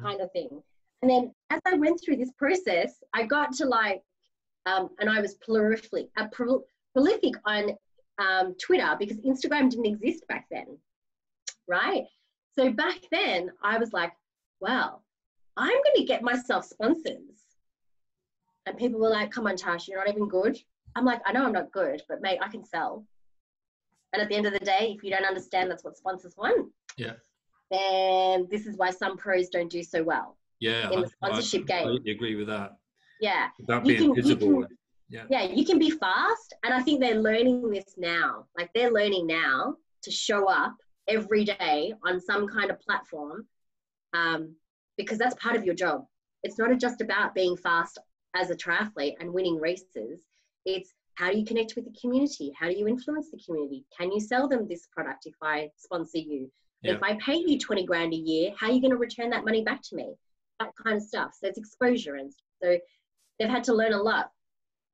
kind of thing. And then as I went through this process, I got to like, and I was prolific on Twitter because Instagram didn't exist back then, right? So back then I was like, wow, I'm going to get myself sponsors. And people were like, come on, Tash, you're not even good. I'm like, I know I'm not good, but mate, I can sell. And at the end of the day, if you don't understand that's what sponsors want, then this is why some pros don't do so well in the sponsorship game. I completely agree with that. Yeah. About being visible. Yeah, you can be fast. And I think they're learning this now. Like they're learning now to show up every day on some kind of platform because that's part of your job. It's not just about being fast as a triathlete and winning races. It's how do you connect with the community? How do you influence the community? Can you sell them this product if I sponsor you? Yeah. If I pay you 20 grand a year, how are you going to return that money back to me? That kind of stuff. So it's exposure. And so they've had to learn a lot.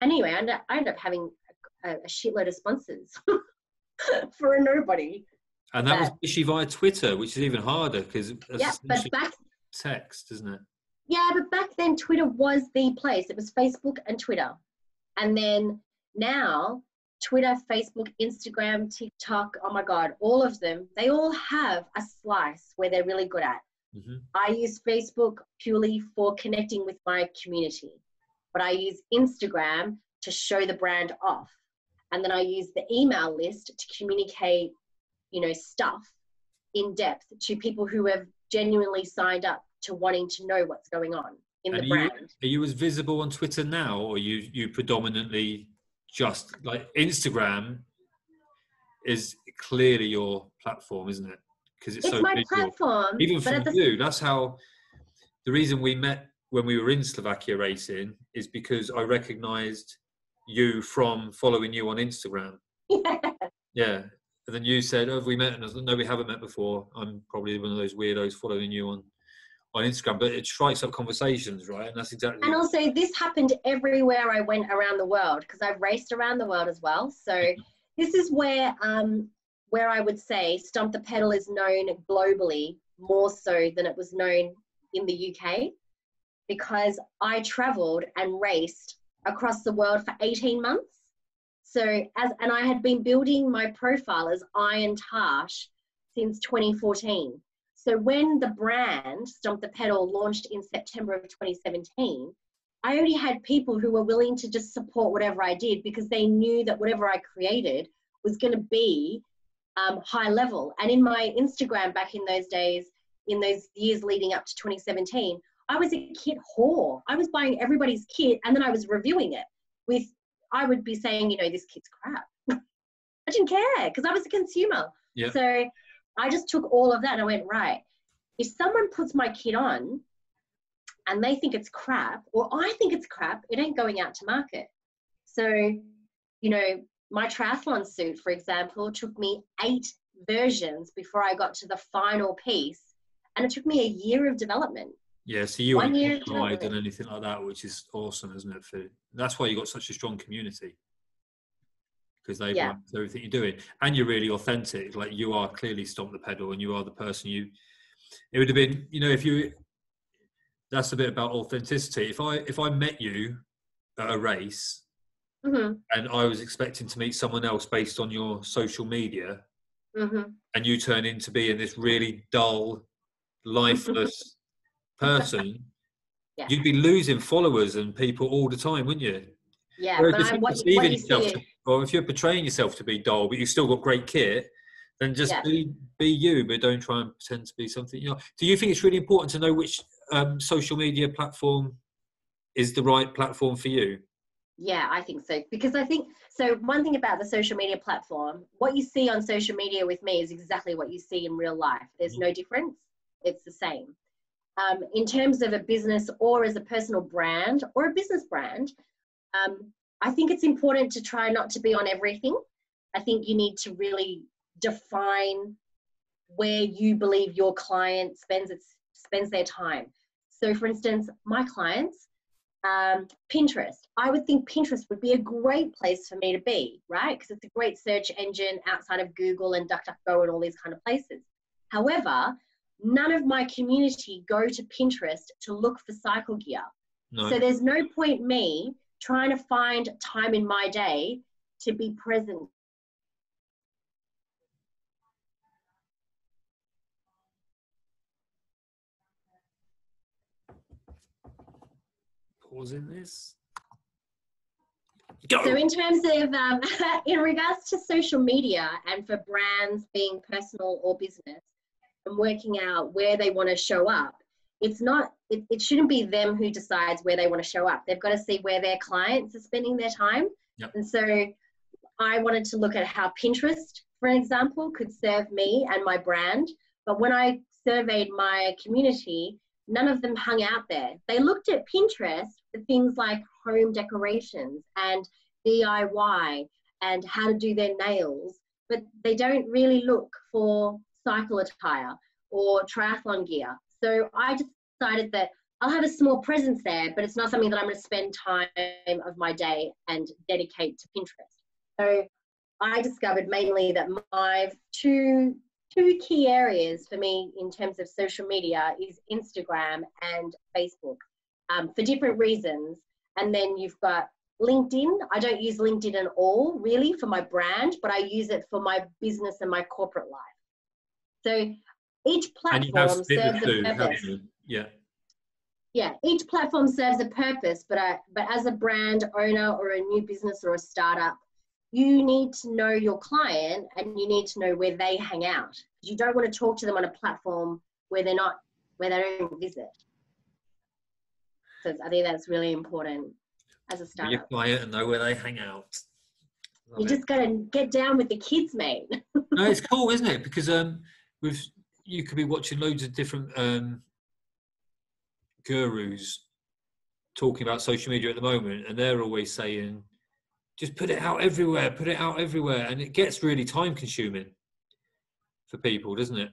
Anyway, I ended up having a shitload of sponsors for a nobody. And that was actually via Twitter, which is even harder because but text, isn't it? Yeah, but back then Twitter was the place. It was Facebook and Twitter. And then now Twitter, Facebook, Instagram, TikTok, oh my God, all of them, they all have a slice where they're really good at. Mm-hmm. I use Facebook purely for connecting with my community, but I use Instagram to show the brand off. And then I use the email list to communicate, stuff in depth to people who have genuinely signed up to wanting to know what's going on in the brand. Are you as visible on Twitter now, or you predominantly just like Instagram is clearly your platform, isn't it? Because it's so my visual. Platform. Even from you, that's how the reason we met when we were in Slovakia racing is because I recognised you from following you on Instagram. Yeah. And then you said, "Oh, have we met?" And I was like, "No, we haven't met before. I'm probably one of those weirdos following you on Instagram." But it strikes up conversations, right? And that's exactly. And also, this happened everywhere I went around the world because I've raced around the world as well. So this is where I would say Stomp the Pedal is known globally more so than it was known in the UK, because I travelled and raced across the world for 18 months. So and I had been building my profile as Natarshas since 2014. So when the brand Stomp the Pedal launched in September of 2017, I already had people who were willing to just support whatever I did because they knew that whatever I created was going to be high level. And in my Instagram back in those days, in those years leading up to 2017, I was a kit whore. I was buying everybody's kit and then I was reviewing it I would be saying, this kit's crap. I didn't care because I was a consumer. Yeah. So I just took all of that and I went, right, if someone puts my kit on and they think it's crap or I think it's crap, it ain't going out to market. So, my triathlon suit, for example, took me 8 versions before I got to the final piece. And it took me a year of development. Yeah, so you weren't applied and anything like that, which is awesome, isn't it? That's why you got such a strong community, because they want everything you're doing, and you're really authentic. Like you are clearly Stomp the Pedal, and you are the person It would have been, if you. That's a bit about authenticity. If I met you at a race, mm-hmm. and I was expecting to meet someone else based on your social media, mm-hmm. and you turn into being this really dull, lifeless. person, you'd be losing followers and people all the time, wouldn't you? Yeah, whereas if you're portraying yourself to be dull, but you've still got great kit, then just be you, but don't try and pretend to be something. Do you think it's really important to know which social media platform is the right platform for you? Yeah, I think so. Because I think, one thing about the social media platform, what you see on social media with me is exactly what you see in real life. There's no difference. It's the same. In terms of a business or as a personal brand or a business brand, I think it's important to try not to be on everything. I think you need to really define where you believe your client spends their time. So for instance, my clients, Pinterest, I would think Pinterest would be a great place for me to be, right? Because it's a great search engine outside of Google and DuckDuckGo and all these kind of places. However, none of my community go to Pinterest to look for cycle gear. No. So there's no point me trying to find time in my day to be present. Pausing this. Go. So in terms of, in regards to social media and for brands being personal or business, and working out where they want to show up, it shouldn't be them who decides where they want to show up. They've got to see where their clients are spending their time. Yep. And so I wanted to look at how Pinterest, for example, could serve me and my brand. But when I surveyed my community, none of them hung out there. They looked at Pinterest for things like home decorations and DIY and how to do their nails, but they don't really look for cycle attire or triathlon gear. So I decided that I'll have a small presence there, but it's not something that I'm going to spend time of my day and dedicate to Pinterest. So I discovered mainly that my two key areas for me in terms of social media is Instagram and Facebook, for different reasons. And then you've got LinkedIn. I don't use LinkedIn at all really for my brand, but I use it for my business and my corporate life. So each platform serves a purpose. Yeah, each platform serves a purpose, but as a brand owner or a new business or a startup, you need to know your client and you need to know where they hang out. You don't want to talk to them on a platform where they don't visit. So I think that's really important as a startup. Your client and know where they hang out. You just got to get down with the kids, mate. No, it's cool, isn't it? Because you could be watching loads of different gurus talking about social media at the moment, and they're always saying, just put it out everywhere, and it gets really time consuming for people, doesn't it?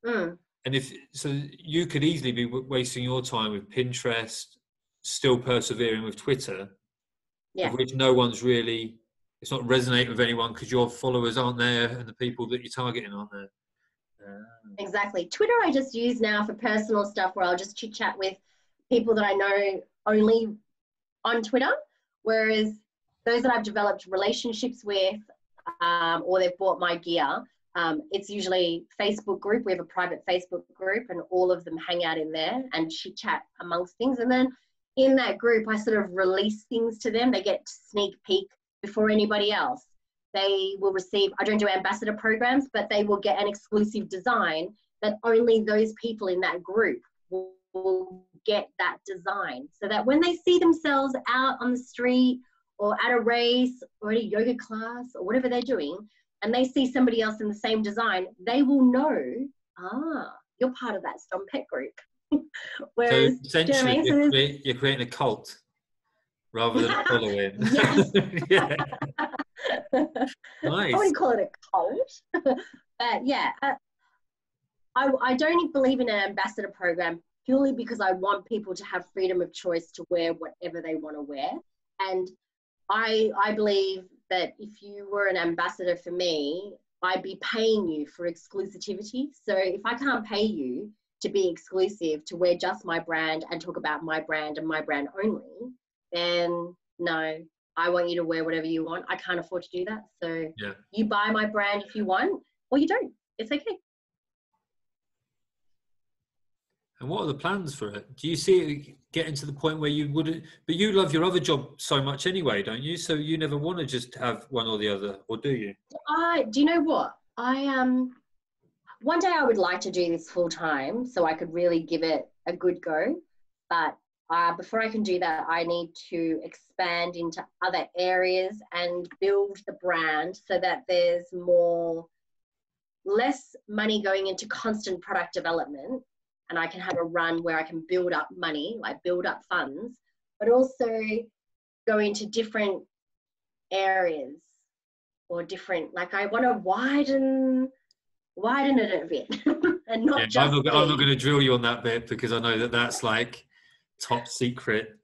And so you could easily be wasting your time with Pinterest, still persevering with Twitter, of which no one's really, it's not resonating with anyone because your followers aren't there and the people that you're targeting aren't there. Exactly. Twitter I just use now for personal stuff where I'll just chit chat with people that I know only on Twitter, whereas those that I've developed relationships with or they've bought my gear, it's usually Facebook group. We have a private Facebook group and all of them hang out in there and chit chat amongst things. And then in that group, I sort of release things to them. They get to sneak peek before anybody else. They will receive, I don't do ambassador programs, but they will get an exclusive design that only those people in that group will get that design. So that when they see themselves out on the street or at a race or at a yoga class or whatever they're doing, and they see somebody else in the same design, they will know, you're part of that Stomp Pet group. Whereas, so essentially, you're creating a cult rather than a following. Yes. Yeah. Nice. I wouldn't call it a cult, but yeah, I don't believe in an ambassador program purely because I want people to have freedom of choice to wear whatever they want to wear. And I believe that if you were an ambassador for me, I'd be paying you for exclusivity. So if I can't pay you to be exclusive, to wear just my brand and talk about my brand and my brand only, then no, I want you to wear whatever you want. I can't afford to do that. So you buy my brand if you want, or you don't. It's okay. And what are the plans for it? Do you see it getting to the point where you wouldn't, but you love your other job so much anyway, don't you? So you never want to just have one or the other, or do you? Do you know what? One day I would like to do this full time so I could really give it a good go. But before I can do that, I need to expand into other areas and build the brand so that there's less money going into constant product development, and I can have a run where I can build up money, like build up funds, but also go into different areas or different, like I want to widen it a bit and not just I'm not going to drill you on that bit because I know that that's like top secret.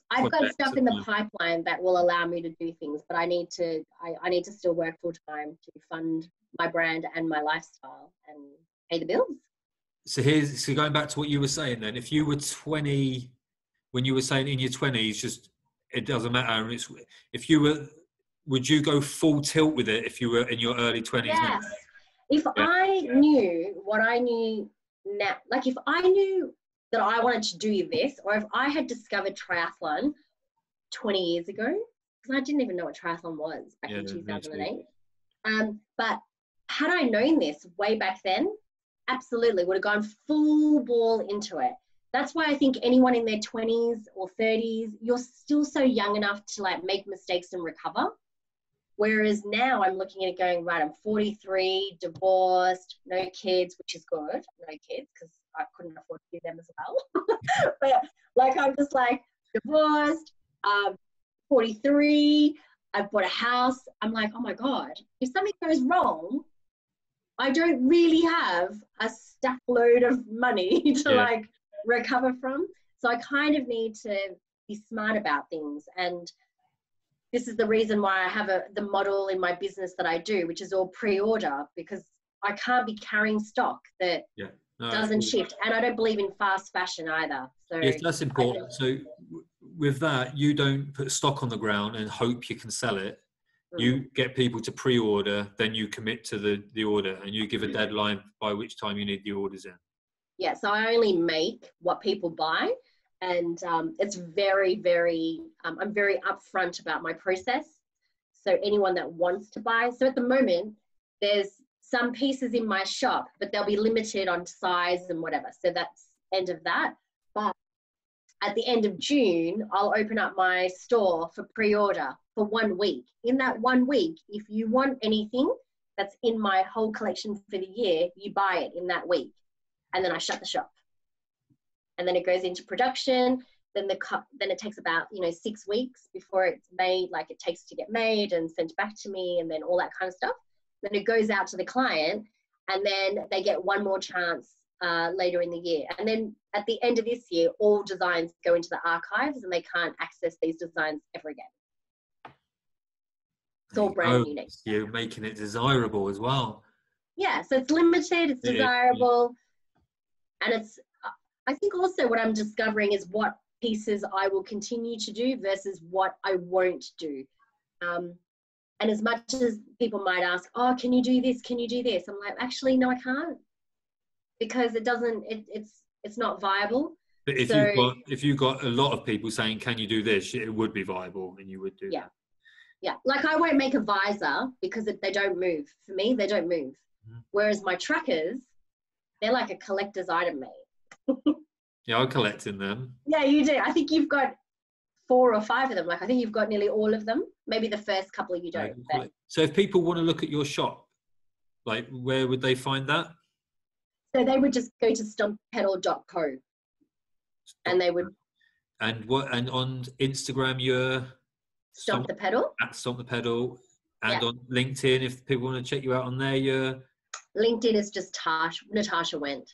I've got stuff in the pipeline that will allow me to do things, but I need to still work full time to fund my brand and my lifestyle and pay the bills. So going back to what you were saying then, if you were 20, when you were saying in your 20s, just, it doesn't matter. Would you go full tilt with it if you were in your early 20s? Yes. I knew what I knew now, like if I knew that I wanted to do this, or if I had discovered triathlon 20 years ago, because I didn't even know what triathlon was back in 2008. But had I known this way back then, absolutely would have gone full ball into it. That's why I think anyone in their 20s or 30s, you're still so young enough to like make mistakes and recover. Whereas now I'm looking at it going, right, I'm 43, divorced, no kids, which is good, no kids, because I couldn't afford to do them as well. But like, I'm just like divorced, 43, I've bought a house. I'm like, oh my God, if something goes wrong, I don't really have a stack load of money to like recover from. So I kind of need to be smart about things. And this is the reason why I have the model in my business that I do, which is all pre-order, because I can't be carrying stock that doesn't shift. And I don't believe in fast fashion either. So yes, that's important. So with that, you don't put stock on the ground and hope you can sell it. You get people to pre-order, then you commit to the order, and you give a deadline by which time you need the orders in. Yeah, so I only make what people buy, and it's very, very, I'm very upfront about my process. So anyone that wants to buy, so at the moment, there's some pieces in my shop, but they'll be limited on size and whatever. So that's end of that. But at the end of June, I'll open up my store for pre-order for 1 week. In that 1 week, if you want anything that's in my whole collection for the year, you buy it in that week. And then I shut the shop. And then it goes into production. Then it takes about 6 weeks before it's made, like it takes to get made and sent back to me, and then all that kind of stuff. Then it goes out to the client, and then they get one more chance later in the year. And then at the end of this year, all designs go into the archives, and they can't access these designs ever again. It's all brand new next year. You're making it desirable as well. Yeah, so it's limited, it's desirable, and it's, I think also what I'm discovering is what pieces I will continue to do versus what I won't do. And as much as people might ask, oh, can you do this? Can you do this? I'm like, actually, no, I can't, because it doesn't, it's not viable. But if you got a lot of people saying, can you do this? It would be viable, and you would do that. Yeah, like I won't make a visor because they don't move. For me, they don't move. Whereas my trackers, they're like a collector's item, mate. Yeah, I collect in them. Yeah, you do. I think you've got 4 or 5 of them. Like, I think you've got nearly all of them. Maybe the first couple you don't. But... So if people want to look at your shop, like, where would they find that? So they would just go to stompthepedal.co. And they would... And on Instagram, you're... Stomp the Pedal. At Stomp the Pedal. And on LinkedIn, if people want to check you out on there, you're... LinkedIn is just Natarsha Wendt.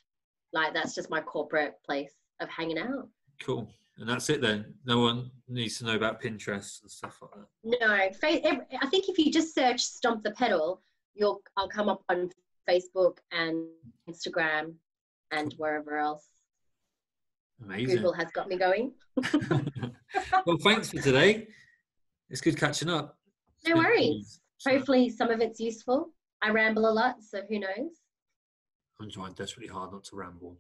Like, that's just my corporate place of hanging out. Cool. And that's it then. No one needs to know about Pinterest and stuff like that. No. I think if you just search Stomp the Pedal, I'll come up on Facebook and Instagram and wherever else. Amazing. Google has got me going. Well, thanks for today. It's good catching up. No worries. Hopefully some of it's useful. I ramble a lot, so who knows? I'm trying desperately hard not to ramble.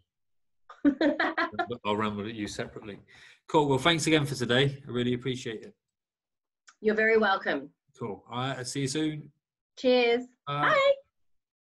I'll ramble at you separately. Cool. Well, thanks again for today. I really appreciate it. You're very welcome. Cool. All right. I'll see you soon. Cheers. Bye.